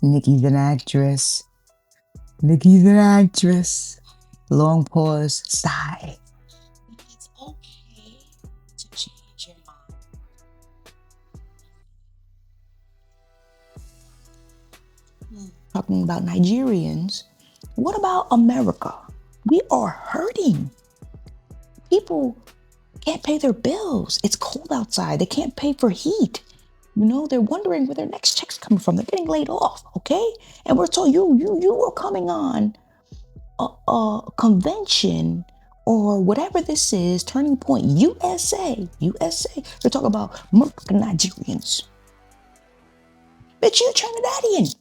Nicki's an actress. Nicki's an actress. Long pause, sigh. It's okay to change your mind. Talking about Nigerians, what about America? We are hurting. People can't pay their bills. It's cold outside. They can't pay for heat. They're wondering where their next check's coming from. They're getting laid off, okay? And we're told you are coming on a convention or whatever this is, Turning Point USA. They're talking about motherfucking Nigerians. Bitch, you're Trinidadian.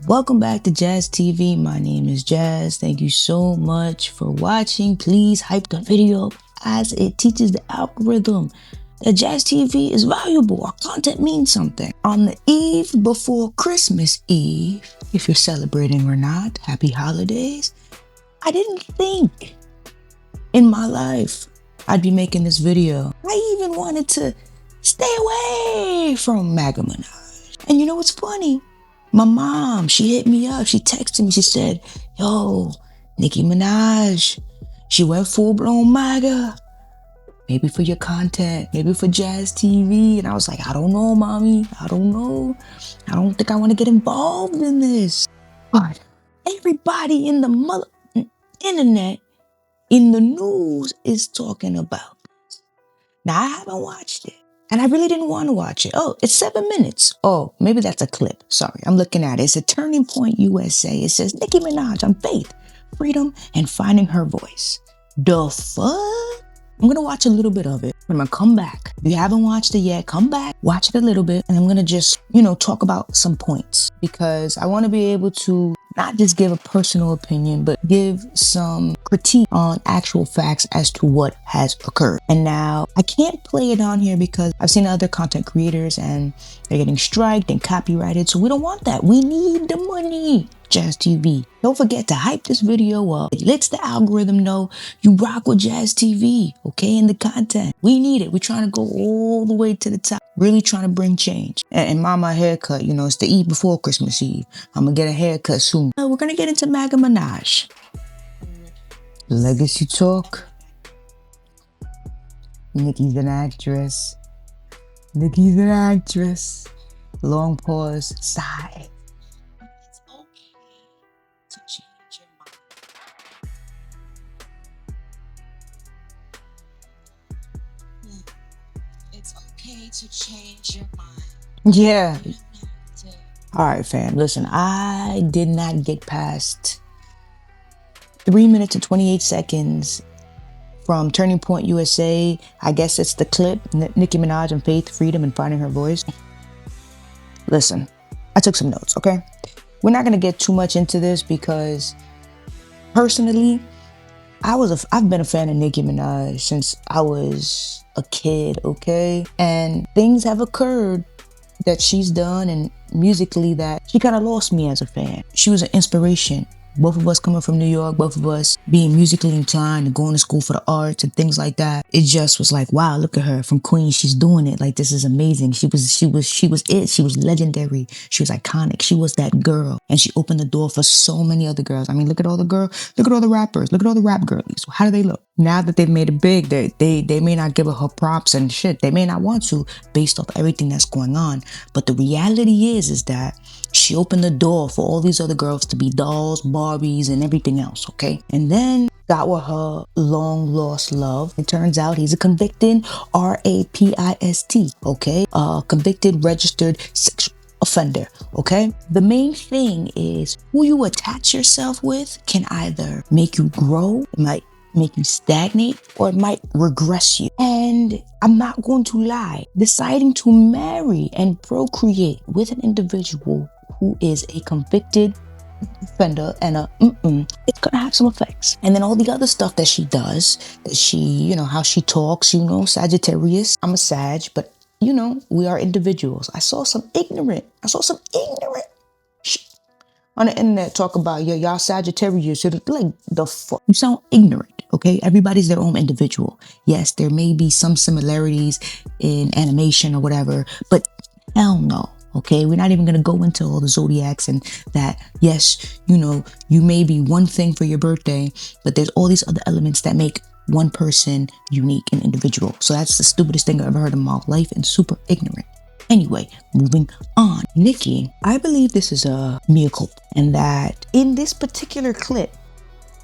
Welcome back to Jazz TV. My name is Jazz. Thank you so much for watching. Please hype the video up as it teaches the algorithm that Jazz TV is valuable. Our content means something. On the eve before Christmas Eve, if you're celebrating or not, happy holidays. I didn't think in my life I'd be making this video. I even wanted to stay away from Nicki Minaj. And you know what's funny? My mom, she hit me up. She texted me. She said, yo, Nicki Minaj, she went full-blown MAGA. Maybe for your content, maybe for Jazz TV. And I was like, I don't know, mommy. I don't know. I don't think I want to get involved in this. But everybody in the internet, in the news is talking about this. Now, I haven't watched it. And I really didn't want to watch it. Oh, it's 7 minutes. Oh, maybe that's a clip. Sorry, I'm looking at it. It's a Turning Point USA. It says Nicki Minaj on faith, freedom, and finding her voice. The fuck? I'm going to watch a little bit of it. I'm going to come back. If you haven't watched it yet, come back, watch it a little bit. And I'm going to just, talk about some points because I want to be able to not just give a personal opinion, but give some critique on actual facts as to what has occurred. And now I can't play it on here because I've seen other content creators and they're getting striked and copyrighted. So we don't want that. We need the money. Jazz TV. Don't forget to hype this video up. It lets the algorithm know you rock with Jazz TV, okay, in the content. We need it. We're trying to go all the way to the top. Really trying to bring change. And mama haircut, it's the eve before Christmas Eve. I'm gonna get a haircut soon. We're gonna get into Nicki Minaj. Legacy talk. Nicki's an actress. Nicki's an actress. Long pause, sigh. It's okay to change your mind. It's okay to change your mind. Yeah. All right, fam. Listen, I did not get past 3 minutes and 28 seconds from Turning Point USA. I guess it's the clip, Nicki Minaj and faith, freedom, and finding her voice. Listen, I took some notes, okay? We're not going to get too much into this because personally, I've been a fan of Nicki Minaj since I was a kid, okay? And things have occurred that she's done and musically that she kind of lost me as a fan. She was an inspiration. Both of us coming from New York, both of us being musically inclined and going to school for the arts and things like that. It just was like, wow, look at her from Queens. She's doing it. Like, this is amazing. She was it. She was legendary. She was iconic. She was that girl. And she opened the door for so many other girls. I mean, look at all the girls. Look at all the rappers. Look at all the rap girlies. How do they look? Now that they've made it big, they may not give her props and shit. They may not want to based off everything that's going on. But the reality is that she opened the door for all these other girls to be dolls, Barbies, and everything else, okay? And then got with her long lost love. It turns out he's a convicted rapist, okay? Convicted registered sexual offender, okay? The main thing is who you attach yourself with can either make you grow, it might make you stagnate, or it might regress you. And I'm not going to lie, deciding to marry and procreate with an individual who is a convicted offender and it's gonna have some effects. And then all the other stuff that she does, that she, how she talks, Sagittarius. I'm a Sag, but we are individuals. I saw some ignorant shit on the internet talk about, yeah, y'all Sagittarius, like the fuck. You sound ignorant, okay? Everybody's their own individual. Yes, there may be some similarities in animation or whatever, but hell no. Okay, we're not even gonna go into all the zodiacs and that. Yes, you may be one thing for your birthday, but there's all these other elements that make one person unique and individual. So that's the stupidest thing I've ever heard in my life and super ignorant. Anyway, moving on. Nicki, I believe this is a mea culpa, and that in this particular clip,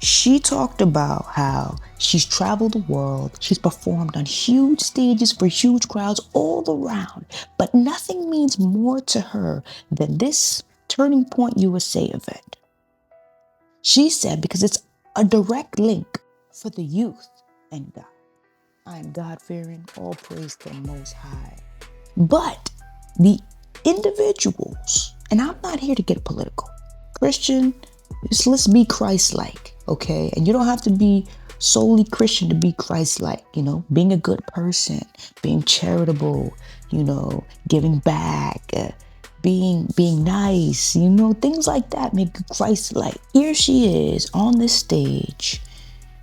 she talked about how she's traveled the world, she's performed on huge stages for huge crowds all around, but nothing means more to her than this Turning Point USA event. She said because it's a direct link for the youth and God. I am God-fearing, all praise the Most High. But the individuals, and I'm not here to get political, Christian, let's be Christ-like, okay? And you don't have to be solely Christian to be Christ-like, being a good person, being charitable, giving back, being nice, things like that make you Christ-like. Here she is on this stage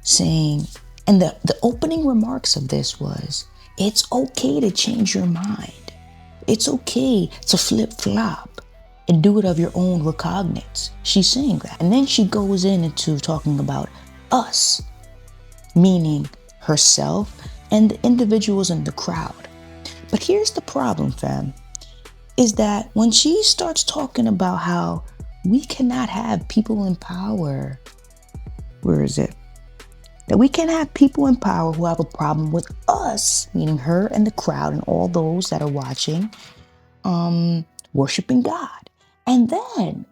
saying, and the opening remarks of this was, it's okay to change your mind. It's okay to flip-flop and do it of your own recognizance. She's saying that. And then she goes into talking about us, meaning herself and the individuals in the crowd. But here's the problem, fam, is that when she starts talking about how we cannot have people in power, where is it? That we can't have people in power who have a problem with us, meaning her and the crowd and all those that are watching, worshiping God. And then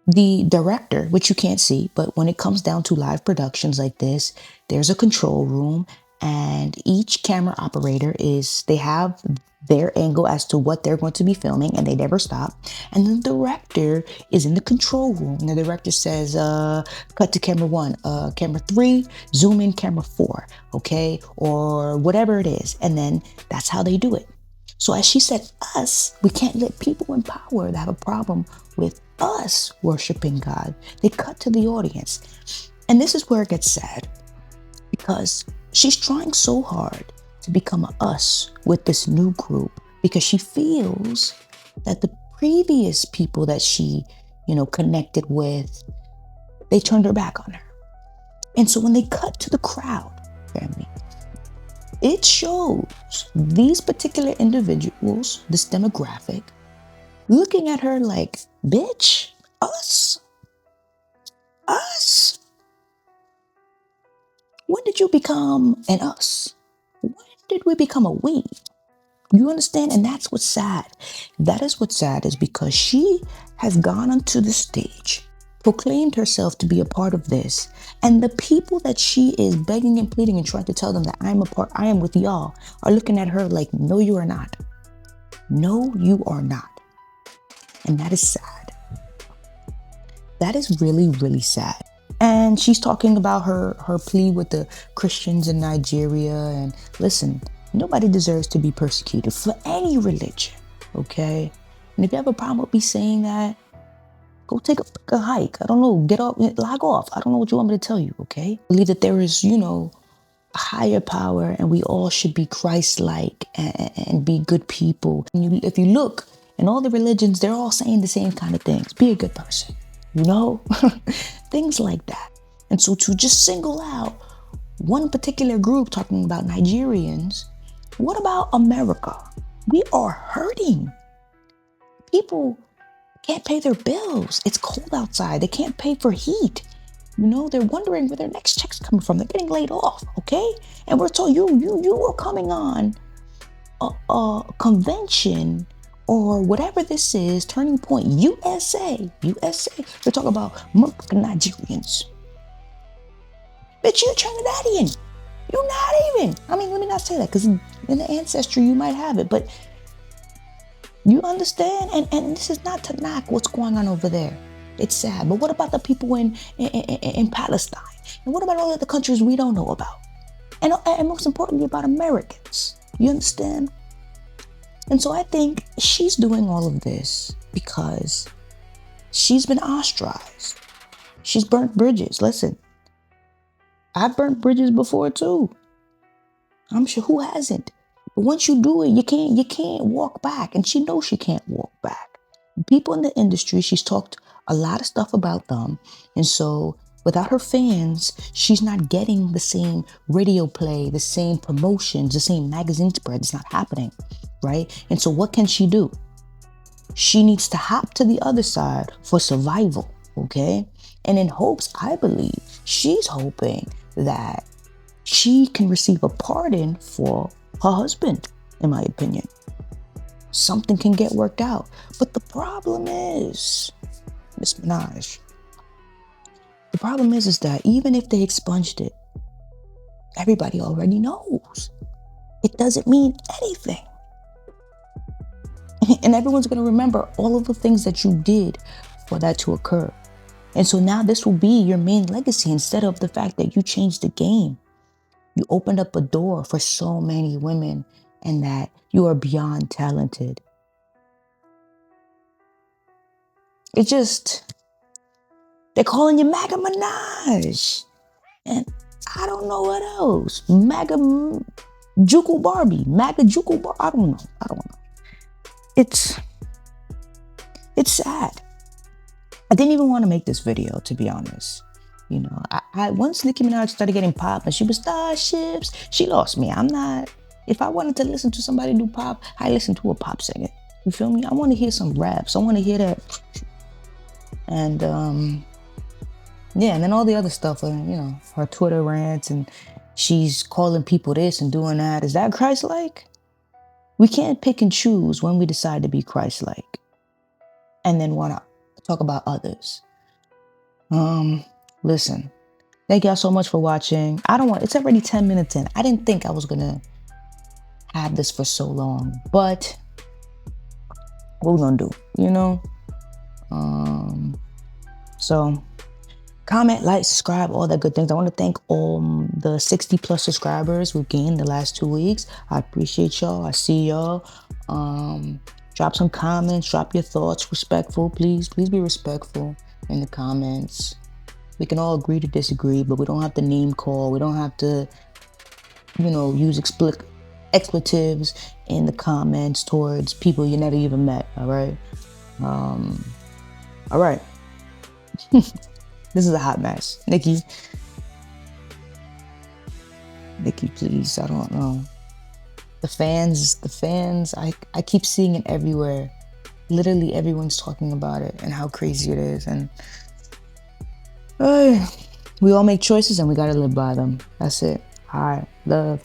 the director, which you can't see, but when it comes down to live productions like this, there's a control room and each camera operator they have their angle as to what they're going to be filming and they never stop. And the director is in the control room and the director says, cut to camera 1, camera 3, zoom in camera 4, okay? Or whatever it is. And then that's how they do it. So as she said, us, we can't let people in power that have a problem with us worshiping God. They cut to the audience. And this is where it gets sad because she's trying so hard to become a us with this new group because she feels that the previous people that she, connected with, they turned her back on her. And so when they cut to the crowd, family, it shows these particular individuals, this demographic, looking at her like, bitch, us? Us? When did you become an us? When did we become a we? You understand? And that's what's sad. That is what's sad, is because she has gone onto the stage, proclaimed herself to be a part of this, and the people that she is begging and pleading and trying to tell them that I am with y'all, are looking at her like, no, you are not. No, you are not. And that is sad. That is really, really sad. And she's talking about her plea with the Christians in Nigeria. And listen, nobody deserves to be persecuted for any religion, okay? And if you have a problem with me saying that, go take a hike. I don't know, get off, log off. I don't know what you want me to tell you, okay? I believe that there is, a higher power and we all should be Christ-like and be good people. And if you look in all the religions, they're all saying the same kind of things. Be a good person, things like that. And so to just single out one particular group talking about Nigerians, what about America? We are hurting. People can't pay their bills. It's cold outside. They can't pay for heat. They're wondering where their next check's coming from. They're getting laid off, okay? And we're told you are coming on a convention or whatever this is, Turning Point USA. They're talking about motherfucking Nigerians. Bitch, you're Trinidadian. You're not even. I mean, let me not say that because in the ancestry you might have it, but you understand? And this is not to knock what's going on over there. It's sad. But what about the people in Palestine? And what about all the other countries we don't know about? And most importantly, about Americans. You understand? And so I think she's doing all of this because she's been ostracized. She's burnt bridges. Listen, I've burnt bridges before too. I'm sure, who hasn't? But once you do it, you can't walk back. And she knows she can't walk back. People in the industry, she's talked a lot of stuff about them. And so without her fans, she's not getting the same radio play, the same promotions, the same magazine spread. It's not happening, right? And so what can she do? She needs to hop to the other side for survival, okay? And in hopes, I believe, she's hoping that she can receive a pardon for her husband, in my opinion. Something can get worked out. But the problem is, Miss Minaj, the problem is that even if they expunged it, everybody already knows. It doesn't mean anything. And everyone's going to remember all of the things that you did for that to occur. And so now this will be your main legacy instead of the fact that you changed the game. You opened up a door for so many women and that you are beyond talented. It's just, they're calling you MAGA Minaj. And I don't know what else. MAGA Juku Barbie. MAGA Juku Barbie. I don't know. It's sad. I didn't even want to make this video, to be honest. You know, I once Nicki Minaj started getting pop and she was Starships, she lost me. If I wanted to listen to somebody do pop, I listen to a pop singer. You feel me? I want to hear some raps. I want to hear that. And yeah, and then all the other stuff, her Twitter rants and she's calling people this and doing that. Is that Christ-like? We can't pick and choose when we decide to be Christ-like and then want to talk about others. Listen, thank y'all so much for watching. It's already 10 minutes in. I didn't think I was gonna have this for so long, but what we gonna do, So comment, like, subscribe, all that good things. I want to thank all the 60 plus subscribers we've gained the last 2 weeks. I appreciate y'all. I see y'all. Drop some comments, drop your thoughts, respectful, please be respectful in the comments. We can all agree to disagree, but we don't have to name call. We don't have to, use expletives in the comments towards people you never even met, all right? All right. This is a hot mess. Nicki, please, I don't know. The fans, I keep seeing it everywhere. Literally everyone's talking about it and how crazy it is. And we all make choices and we gotta live by them. That's it. All right, love.